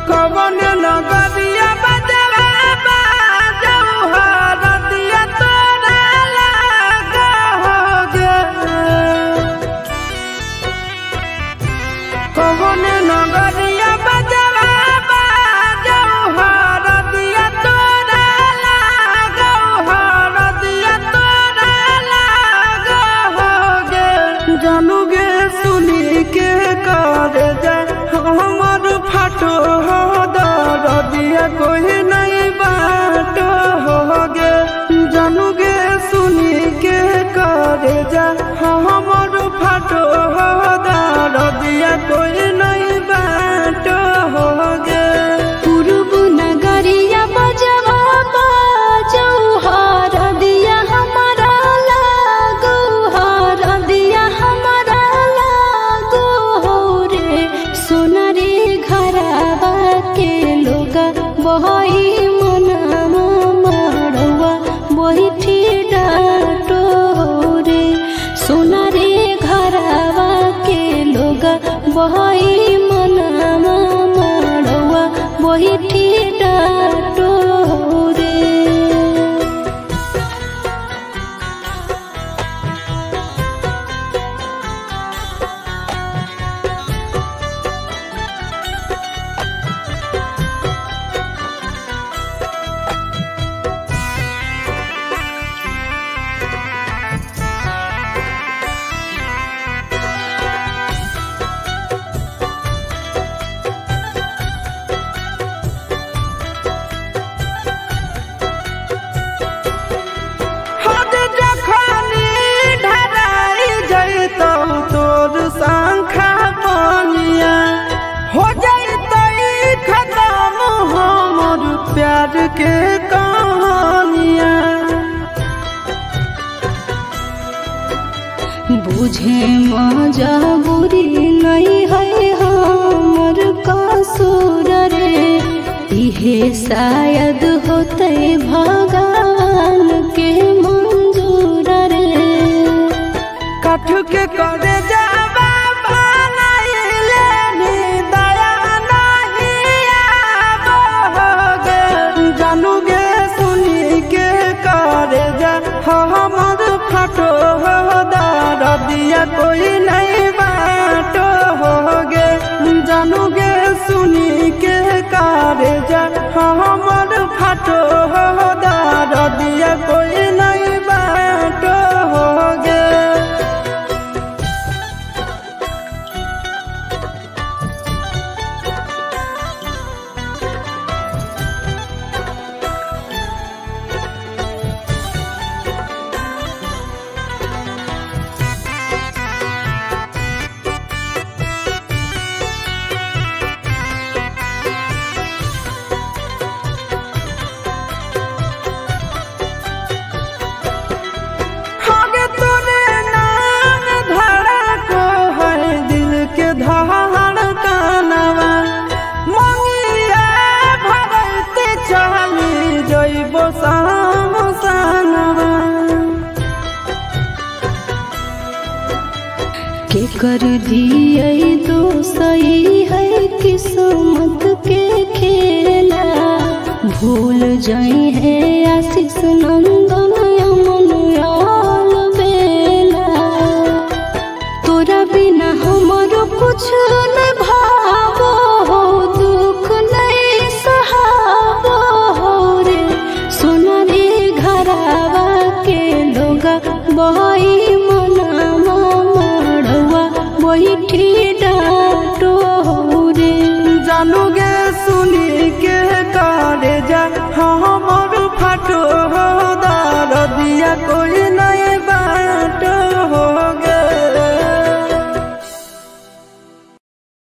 कवन नगरिया बजवा बाजौहर दिया तोरा लागा होगे। कवन नगरिया बजवा बाजौहर दिया तोरा लागा हर दिया तोरा लागा होगे। जानू गे सुनी के कर जा हमर फाटो हो दरदिया कोई नहीं बाट होगे। जानू गे सुनी के करे जा हमर फाटो हो दरदिया कोई नहीं बाट होगे। पूर्व नगरिया बजवा बाजौहर दिया हमारा लागो हर दिया हमारा लागो हो रे। सोना रे घरवा के लोग बहई मनवा मड़वा बैठी डाटो रे। सोना रे घरवा के लोग बहई मनवा मड़वा बैठी डाटो रे। हद जखनी ढराई जैतौ तोर शंखा पनिया हो जैतै खत्म हमर प्यार के कहानिया। बुझे मजबूरी नहीं है हमर कसूर रे। इहे शायद होते भगवान के मंजूर रे। कठ के करे जावा बनाइले नी दया नहीं आबोगे। जानू गे सुनी के करे जा हमर फाटो हो दरदिया कोई नहीं बाट होगे। जानू गे सुनी के करे जा हमर फाटो हो दरदिया कोई नहीं बाट होगे। आगे तोरे नाम धरा को है दिल के धड़कनवा। मंगिया भरते चली जइबो सामसनवा। के कर दिए दोसई है किस्मत के खेला। भूल जाई है आशीष नंदन अमन आल बेला। तोरा बिना हमरो कुछ न भावो हो दुख नहीं सहावो हो रे। सोना रे घरवा के लोग बहई मनवा मड़वा बैठी डाटो रे। जानू गे सुनी के करे जा हमर फाटो हो दरदिया कोई